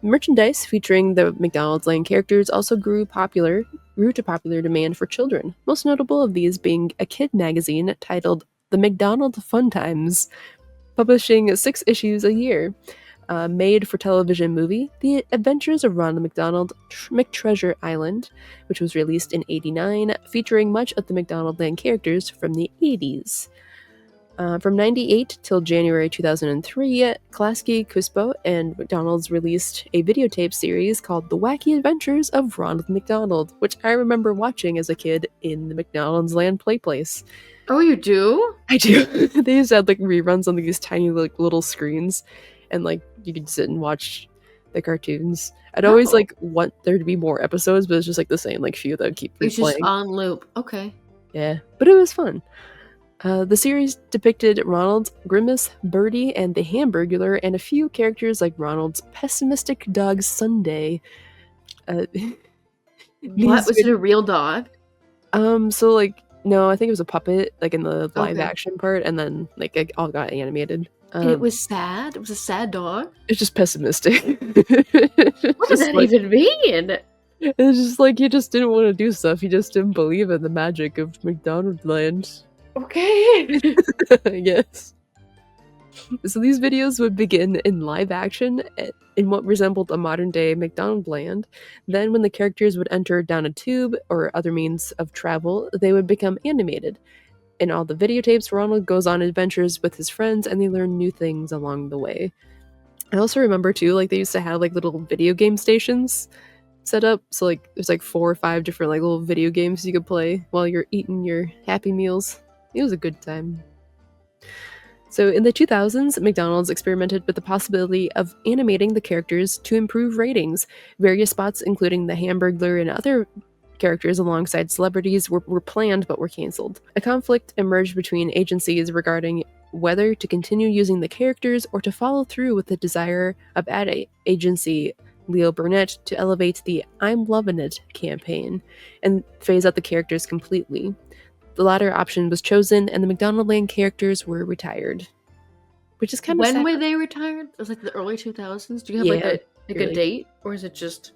[SPEAKER 1] merchandise featuring the McDonald's Land characters also grew to popular demand for children. Most notable of these being a kid magazine titled The McDonald Fun Times, publishing 6 issues a year. Made for television movie, The Adventures of Ronald McDonald McTreasure Island, which was released in '89, featuring much of the McDonald Land characters from the '80s. From '98 till January 2003, Klasky Cuspo and McDonald's released a videotape series called The Wacky Adventures of Ronald McDonald, which I remember watching as a kid in the McDonald's Land Play Place.
[SPEAKER 2] Oh, you do?
[SPEAKER 1] I do. They used to have like reruns on these tiny like little screens, and like you could sit and watch the cartoons. I'd always
[SPEAKER 2] Oh.
[SPEAKER 1] like want there to be more episodes, but it's just like the same like few that would keep
[SPEAKER 2] It's just
[SPEAKER 1] replaying.
[SPEAKER 2] on loop. Okay.
[SPEAKER 1] Yeah, but it was fun. The series depicted Ronald, Grimace, Birdie, and the Hamburglar, and a few characters like Ronald's pessimistic dog Sunday. Uh,
[SPEAKER 2] What?
[SPEAKER 1] these
[SPEAKER 2] Was it a real dog?
[SPEAKER 1] so like no, I think it was a puppet like in the live
[SPEAKER 2] Okay.
[SPEAKER 1] action part, and then like it all got animated.
[SPEAKER 2] And it was sad? It was a sad dog?
[SPEAKER 1] It's just pessimistic.
[SPEAKER 2] What does
[SPEAKER 1] Just
[SPEAKER 2] that
[SPEAKER 1] like
[SPEAKER 2] even mean?
[SPEAKER 1] it's just like he just didn't want to do stuff. He just didn't believe in the magic of McDonald Land.
[SPEAKER 2] Okay.
[SPEAKER 1] I guess. So these videos would begin in live action in what resembled a modern day McDonald Land. Then, when the characters would enter down a tube or other means of travel, they would become animated. In all the videotapes, Ronald goes on adventures with his friends and they learn new things along the way. I also remember too, like they used to have like little video game stations set up. So like there's like 4 or 5 different like little video games you could play while you're eating your Happy Meals. It was a good time. So in the 2000s, McDonald's experimented with the possibility of animating the characters to improve ratings. Various spots, including the Hamburglar and other characters alongside celebrities, were planned but were canceled. A conflict emerged between agencies regarding whether to continue using the characters or to follow through with the desire of ad agency Leo Burnett to elevate the I'm Lovin' It campaign and phase out the characters completely. The latter option was chosen, and the McDonald Land characters were retired, which is kind of
[SPEAKER 2] When
[SPEAKER 1] sad.
[SPEAKER 2] were they retired? It was like the early 2000s. Do you have
[SPEAKER 1] Yeah,
[SPEAKER 2] like a
[SPEAKER 1] really.
[SPEAKER 2] date, or is it just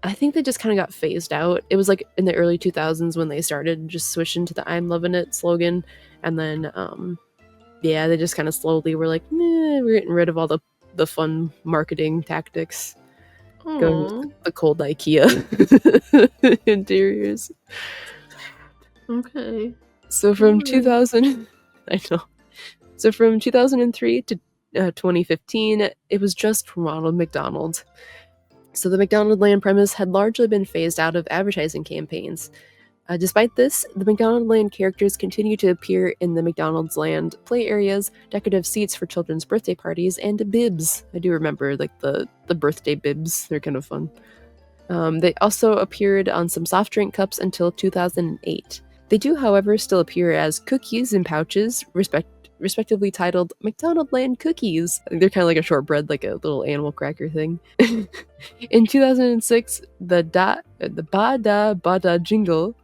[SPEAKER 1] I think they just kind of got phased out. It was like in the early 2000s when they started just switching to the I'm Lovin' It slogan, and then yeah, they just kind of slowly were like, nah, we're getting rid of all the fun marketing tactics, going with
[SPEAKER 2] oh
[SPEAKER 1] the cold IKEA interiors.
[SPEAKER 2] okay?
[SPEAKER 1] So from 2000, I know. So from 2003 to 2015, it was just Ronald McDonald. So the McDonald Land premise had largely been phased out of advertising campaigns. Despite this, the McDonald Land characters continue to appear in the McDonald's Land play areas, decorative seats for children's birthday parties, and bibs. I do remember like the birthday bibs; they're kind of fun. They also appeared on some soft drink cups until 2008. They do, however, still appear as cookies in pouches, respectively titled McDonald Land Cookies. I think they're kind of like a shortbread, like a little animal cracker thing. In 2006, the Ba Da Ba Da jingle.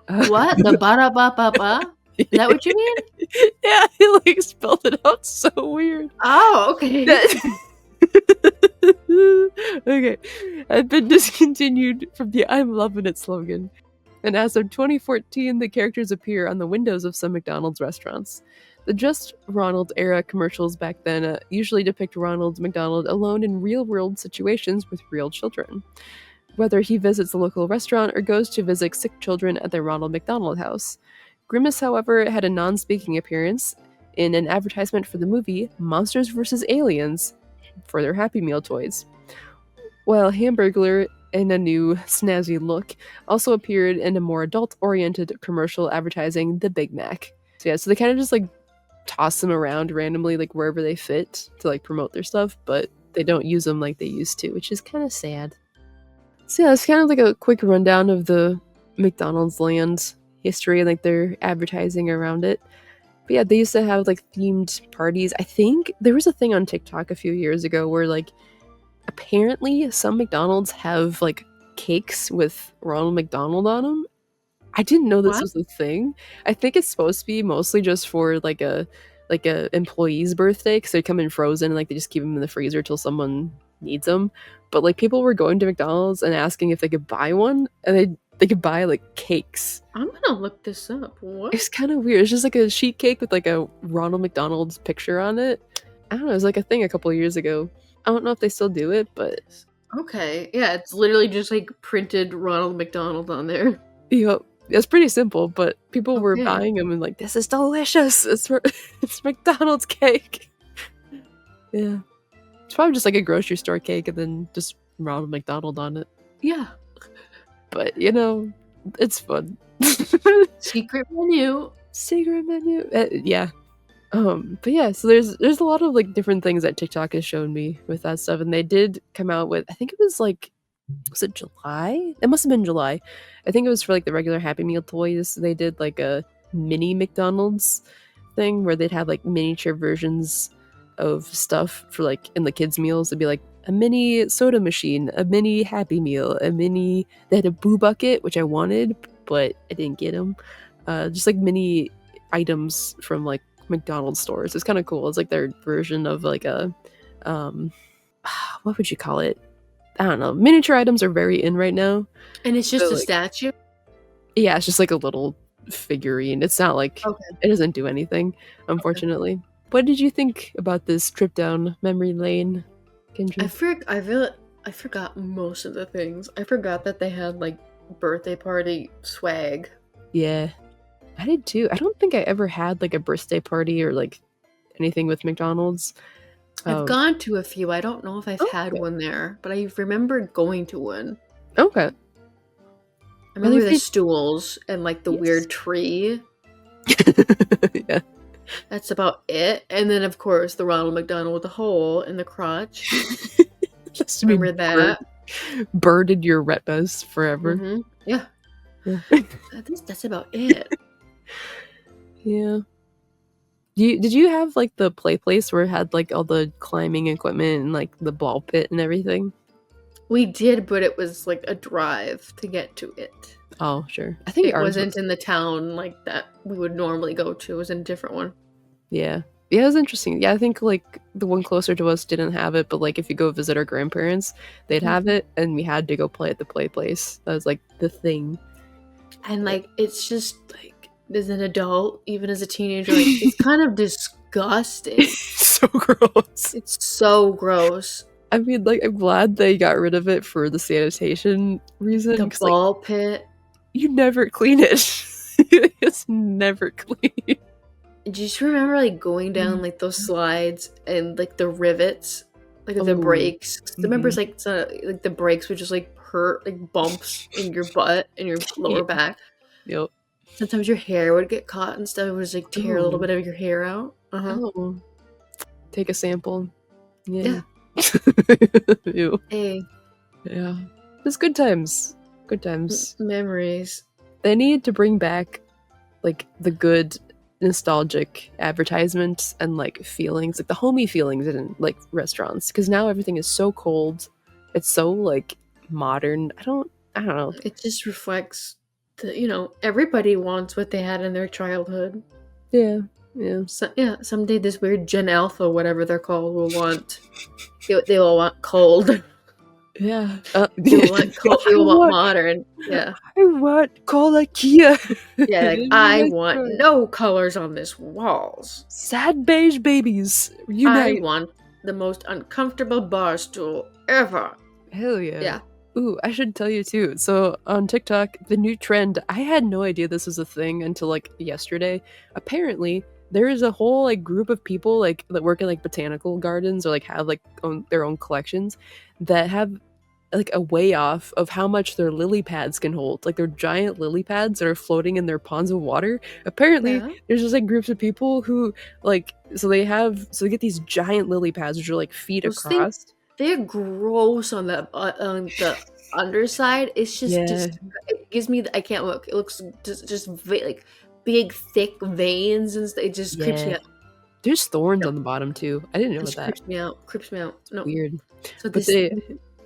[SPEAKER 2] What? The ba da ba ba ba? Is that what you mean?
[SPEAKER 1] Yeah, he like spelled it out so weird.
[SPEAKER 2] Oh, okay.
[SPEAKER 1] Okay, had been discontinued from the I'm Lovin' It slogan. And as of 2014, the characters appear on the windows of some McDonald's restaurants. The Just Ronald era commercials back then usually depict Ronald McDonald alone in real world situations with real children. Whether he visits a local restaurant or goes to visit sick children at the Ronald McDonald House. Grimace, however, had a non speaking appearance in an advertisement for the movie Monsters vs. Aliens for their Happy Meal toys. While Hamburglar, in a new snazzy look, also appeared in a more adult-oriented commercial advertising the Big Mac. So yeah, so they kind of just like toss them around randomly, like wherever they fit to like promote their stuff, but they don't use them like they used to, which is kind of sad. So yeah, it's kind of like a quick rundown of the McDonald's Land history and like their advertising around it. But yeah, they used to have like themed parties. I think there was a thing on TikTok a few years ago where like apparently some McDonald's have like cakes with Ronald McDonald on them. I didn't know this
[SPEAKER 2] What?
[SPEAKER 1] was a thing. I think it's supposed to be mostly just for like a employee's birthday because they come in frozen and like they just keep them in the freezer till someone needs them. But like people were going to McDonald's and asking if they could buy one, and they could buy like cakes.
[SPEAKER 2] I'm gonna look this up. What?
[SPEAKER 1] It's kind of weird. It's just like a sheet cake with like a Ronald McDonald's picture on it. I don't know. It was like a thing a couple of years ago. I don't know if they still do it, but
[SPEAKER 2] Okay, yeah, it's literally just like printed Ronald McDonald on there.
[SPEAKER 1] you know, it's pretty simple. But people were
[SPEAKER 2] Okay.
[SPEAKER 1] buying them and like, this is delicious. It's McDonald's cake. Yeah, it's probably just like a grocery store cake and then just Ronald McDonald on it.
[SPEAKER 2] Yeah.
[SPEAKER 1] But you know, it's fun.
[SPEAKER 2] Secret menu.
[SPEAKER 1] Secret menu. Yeah. But yeah, so there's a lot of like different things that TikTok has shown me with that stuff, and they did come out with, I think it was like, was it July? It must have been July. I think it was for like the regular Happy Meal toys. They did like a mini McDonald's thing where they'd have like miniature versions of stuff for like in the kids' meals. It'd be like a mini soda machine, a mini Happy Meal, a mini. They had a boo bucket, which I wanted, but I didn't get them. Just like mini items from like McDonald's stores. It's kind of cool. It's like their version of like a um what would you call it? I don't know. Miniature items are very in right now.
[SPEAKER 2] And it's just
[SPEAKER 1] So
[SPEAKER 2] a
[SPEAKER 1] like,
[SPEAKER 2] statue?
[SPEAKER 1] yeah, it's just like a little figurine. It's not like
[SPEAKER 2] Okay.
[SPEAKER 1] it doesn't do anything, unfortunately. What did you think about this trip down memory lane, Kendra?
[SPEAKER 2] I forgot most of the things. I forgot that they had like birthday party swag.
[SPEAKER 1] Yeah, I did too. I don't think I ever had like a birthday party or like anything with McDonald's.
[SPEAKER 2] I've gone to a few. I don't know if I've had
[SPEAKER 1] Okay.
[SPEAKER 2] one there, but I remember going to one.
[SPEAKER 1] Okay.
[SPEAKER 2] I remember the
[SPEAKER 1] think
[SPEAKER 2] stools and like the
[SPEAKER 1] yes.
[SPEAKER 2] weird tree.
[SPEAKER 1] Yeah.
[SPEAKER 2] That's about it. And then of course the Ronald McDonald with the hole in the crotch.
[SPEAKER 1] Just to be
[SPEAKER 2] Remember that?
[SPEAKER 1] bird in your retinas forever.
[SPEAKER 2] Mm-hmm. Yeah.
[SPEAKER 1] Yeah.
[SPEAKER 2] That's about it.
[SPEAKER 1] Yeah. Did you have like the play place where it had like all the climbing equipment and like the ball pit and everything?
[SPEAKER 2] We did, but it was like a drive to get to it.
[SPEAKER 1] Oh, sure. I think
[SPEAKER 2] It
[SPEAKER 1] ours
[SPEAKER 2] wasn't
[SPEAKER 1] was.
[SPEAKER 2] in the town like that we would normally go to. It was in a different one.
[SPEAKER 1] Yeah. Yeah, it was interesting. Yeah, I think like the one closer to us didn't have it, but like if you go visit our grandparents, they'd have
[SPEAKER 2] Mhm.
[SPEAKER 1] it, and we had to go play at the play place. That was like the thing.
[SPEAKER 2] And like it's just like as an adult, even as a teenager, like it's kind of disgusting.
[SPEAKER 1] So gross.
[SPEAKER 2] It's so gross.
[SPEAKER 1] I mean, like, I'm glad they got rid of it for the sanitation reason.
[SPEAKER 2] The
[SPEAKER 1] 'Cause, like,
[SPEAKER 2] ball pit.
[SPEAKER 1] you never clean it. It's never clean.
[SPEAKER 2] Do you just remember like going down
[SPEAKER 1] Mm.
[SPEAKER 2] like those slides and like the rivets, like the
[SPEAKER 1] Oh,
[SPEAKER 2] brakes? 'Cause remember, it's
[SPEAKER 1] mhm.
[SPEAKER 2] like like the brakes would just like hurt like bumps in your butt and your
[SPEAKER 1] Yeah,
[SPEAKER 2] lower back.
[SPEAKER 1] yep.
[SPEAKER 2] Sometimes your hair would get caught and stuff. It would just like tear a little
[SPEAKER 1] Oh,
[SPEAKER 2] bit of your hair out. Uh huh.
[SPEAKER 1] oh. Take a sample. Yeah.
[SPEAKER 2] Yeah.
[SPEAKER 1] Ew.
[SPEAKER 2] Hey,
[SPEAKER 1] Yeah. It's good times. Good times.
[SPEAKER 2] memories.
[SPEAKER 1] They need to bring back, like, the good nostalgic advertisements and, like, feelings, like, the homey feelings in, like, restaurants. Because now everything is so cold. It's so, like, modern. I don't know.
[SPEAKER 2] It just reflects the everybody wants what they had in their childhood.
[SPEAKER 1] Yeah. Yeah.
[SPEAKER 2] So yeah, someday this weird Gen Alpha, whatever they're called, will want. They will want cold.
[SPEAKER 1] Yeah.
[SPEAKER 2] They will want cold. They will want modern. Yeah.
[SPEAKER 1] I want Cola Kia.
[SPEAKER 2] Yeah, like I want no colors on this walls.
[SPEAKER 1] Sad beige babies
[SPEAKER 2] I
[SPEAKER 1] unite.
[SPEAKER 2] want the most uncomfortable bar stool ever.
[SPEAKER 1] Hell yeah.
[SPEAKER 2] Yeah.
[SPEAKER 1] Ooh, I should tell you too. So on TikTok, the new trend, I had no idea this was a thing until like yesterday. Apparently, there is a whole like group of people like that work in like botanical gardens or like have like their own collections that have like a way off of how much their lily pads can hold. Like they're giant lily pads that are floating in their ponds of water. Apparently,
[SPEAKER 2] Yeah.
[SPEAKER 1] there's just like groups of people who like so they get these giant lily pads which are like feet
[SPEAKER 2] Those things,
[SPEAKER 1] across.
[SPEAKER 2] they're gross on the underside. It's
[SPEAKER 1] Yeah.
[SPEAKER 2] just it gives me I can't look. It looks like big thick veins and it just creeps me
[SPEAKER 1] Yeah.
[SPEAKER 2] out.
[SPEAKER 1] There's thorns
[SPEAKER 2] No,
[SPEAKER 1] on the bottom too. I didn't
[SPEAKER 2] it
[SPEAKER 1] know
[SPEAKER 2] just
[SPEAKER 1] that.
[SPEAKER 2] creeps me out. Creeps me out. No.
[SPEAKER 1] Weird.
[SPEAKER 2] So
[SPEAKER 1] But
[SPEAKER 2] this
[SPEAKER 1] they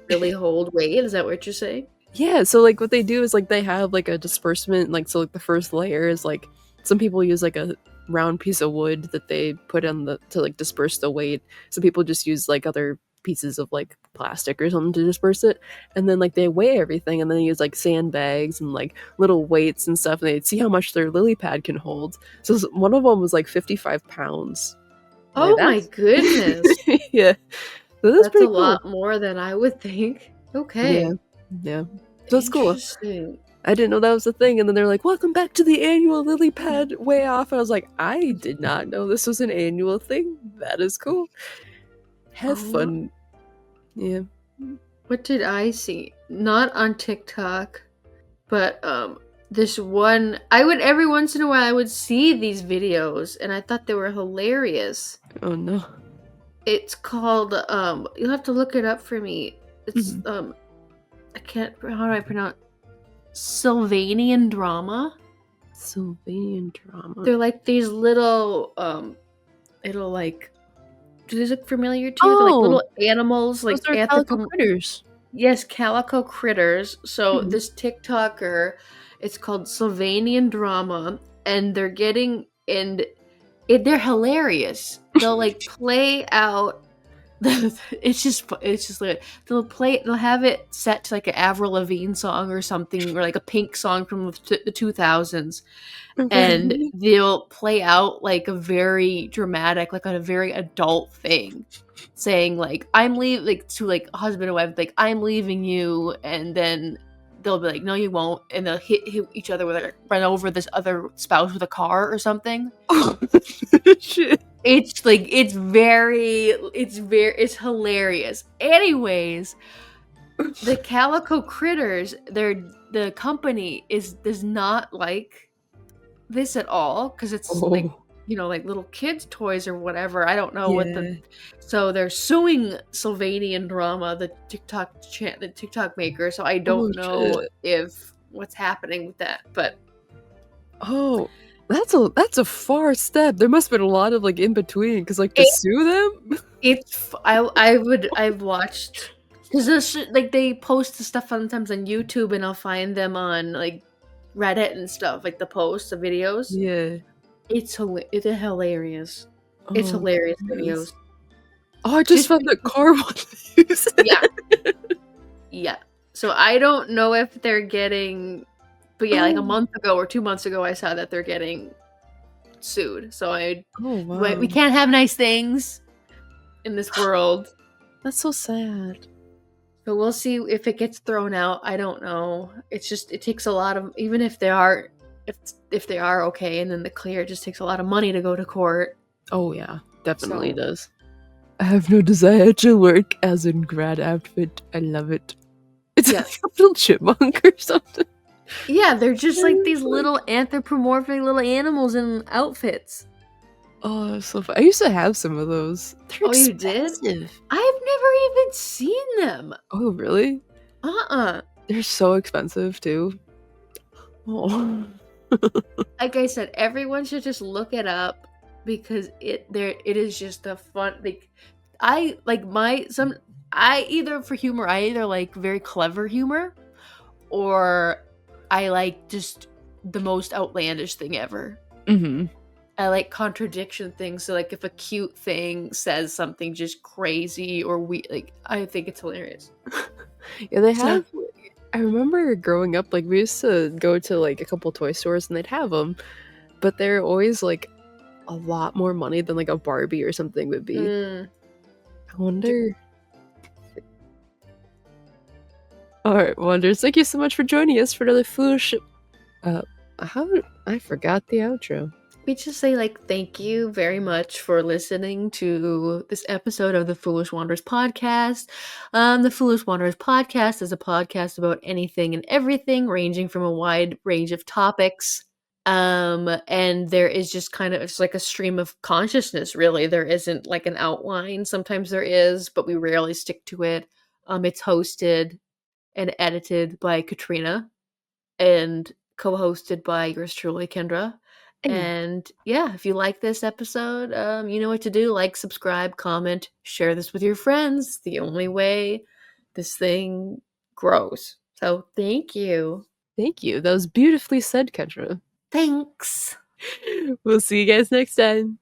[SPEAKER 2] really hold weight. Is that what you're saying?
[SPEAKER 1] yeah, so like what they do is like they have like a disbursement, like so like the first layer is like some people use like a round piece of wood that they put on the to like disperse the weight. Some people just use like other pieces of like plastic or something to disperse it, and then like they weigh everything, and then they use like sandbags and like little weights and stuff, and they'd see how much their lily pad can hold. So one of them was like 55 pounds. Like
[SPEAKER 2] Oh my
[SPEAKER 1] that's
[SPEAKER 2] goodness.
[SPEAKER 1] yeah, so that's
[SPEAKER 2] That's a
[SPEAKER 1] pretty cool.
[SPEAKER 2] lot more than I would think.
[SPEAKER 1] Yeah,
[SPEAKER 2] Okay.
[SPEAKER 1] yeah, so it's cool.
[SPEAKER 2] Interesting.
[SPEAKER 1] I didn't know that was a thing, and then they're like, "Welcome back to the annual lily pad weigh off." And I was like, "I did not know this was an annual thing. That is cool. Have
[SPEAKER 2] Oh,
[SPEAKER 1] fun." Yeah.
[SPEAKER 2] what did I see? Not on TikTok, but this one I would every once in a while I would see these videos and I thought they were hilarious.
[SPEAKER 1] Oh no.
[SPEAKER 2] It's called you'll have to look it up for me. It's
[SPEAKER 1] Mhm.
[SPEAKER 2] I can't how do I pronounce Sylvanian drama.
[SPEAKER 1] Sylvanian drama.
[SPEAKER 2] They're like these little it'll like do these look familiar to you? They're like
[SPEAKER 1] Oh,
[SPEAKER 2] little animals,
[SPEAKER 1] those
[SPEAKER 2] like
[SPEAKER 1] are calico critters.
[SPEAKER 2] yes, calico critters. So
[SPEAKER 1] Mhm.
[SPEAKER 2] this TikToker, it's called Sylvanian drama, and they're getting and they're hilarious. They'll like play out. It's just like they'll have it set to like an Avril Lavigne song or something or like a Pink song from the 2000s, and
[SPEAKER 1] Okay.
[SPEAKER 2] they'll play out like a very dramatic, like a very adult thing, saying like I'm leaving, like to like a husband and wife, like I'm leaving you, and then they'll be like no you won't, and they'll hit each other with like run over this other spouse with a car or something.
[SPEAKER 1] Oh, shit.
[SPEAKER 2] It's like it's hilarious. Anyways, the Calico Critters, the company does not like this at all because it's like
[SPEAKER 1] Oh,
[SPEAKER 2] like little kids toys or whatever. I don't know what the
[SPEAKER 1] yeah.
[SPEAKER 2] so they're suing Sylvanian Drama, the TikTok maker. So I
[SPEAKER 1] Oh,
[SPEAKER 2] don't know
[SPEAKER 1] shit.
[SPEAKER 2] if what's happening with that, but
[SPEAKER 1] Oh, that's a far step. There must have been a lot of like in between, because like to
[SPEAKER 2] it,
[SPEAKER 1] sue them.
[SPEAKER 2] I've watched because this like they post the stuff sometimes on YouTube and I'll find them on like Reddit and stuff like the posts, the videos.
[SPEAKER 1] Yeah.
[SPEAKER 2] It's hilarious. It's
[SPEAKER 1] Oh
[SPEAKER 2] hilarious videos.
[SPEAKER 1] goodness. Oh, I just
[SPEAKER 2] Just
[SPEAKER 1] found that car one you said.
[SPEAKER 2] yeah, yeah. So I don't know if they're getting, but yeah, like a
[SPEAKER 1] Oh.
[SPEAKER 2] month ago or 2 months ago, I saw that they're getting sued. So
[SPEAKER 1] Oh
[SPEAKER 2] we
[SPEAKER 1] wow.
[SPEAKER 2] can't have nice things in this world.
[SPEAKER 1] That's so sad.
[SPEAKER 2] So we'll see if it gets thrown out. I don't know. It's just it takes a lot of even if they are if they are okay and then the clear, it just takes a lot of money to go to court.
[SPEAKER 1] Oh yeah, definitely
[SPEAKER 2] So
[SPEAKER 1] does. I have no desire to work as in grad outfit. I love it. It's
[SPEAKER 2] yeah,
[SPEAKER 1] like a little chipmunk or something.
[SPEAKER 2] yeah, they're just like these
[SPEAKER 1] Like,
[SPEAKER 2] little anthropomorphic little animals in outfits.
[SPEAKER 1] oh, that's so fun. I used to have some of those. They're
[SPEAKER 2] Oh, you did?
[SPEAKER 1] expensive.
[SPEAKER 2] I've never even seen them.
[SPEAKER 1] Oh, really?
[SPEAKER 2] Uh-uh.
[SPEAKER 1] They're so expensive too. Oh.
[SPEAKER 2] Like I said, everyone should just look it up because it is just a fun like I like my some I either for humor I either like very clever humor or I like just the most outlandish thing ever.
[SPEAKER 1] Hmm.
[SPEAKER 2] I like contradiction things. So like if a cute thing says something just crazy or we like I think it's hilarious.
[SPEAKER 1] Yeah, they
[SPEAKER 2] So
[SPEAKER 1] have. I remember growing up, like we used to go to like a couple toy stores and they'd have them, but they're always like a lot more money than like a Barbie or something would be.
[SPEAKER 2] mm,
[SPEAKER 1] I wonder. All right, Wonders. Thank you so much for joining us for another foolish. Uh, how I forgot the outro.
[SPEAKER 2] we just say like thank you very much for listening to this episode of the Foolish Wanderers podcast. The Foolish Wanderers podcast is a podcast about anything and everything, ranging from a wide range of topics. And there is just kind of it's like a stream of consciousness, really. There isn't like an outline. Sometimes there is, but we rarely stick to it. It's hosted and edited by Katrina and co-hosted by yours truly, Kendra.
[SPEAKER 1] Hey,
[SPEAKER 2] And yeah, if you like this episode, you know what to do. Like, subscribe, comment, share this with your friends. The only way this thing grows. So thank you.
[SPEAKER 1] thank you. That was beautifully said, Kendra.
[SPEAKER 2] Thanks.
[SPEAKER 1] We'll see you guys next time.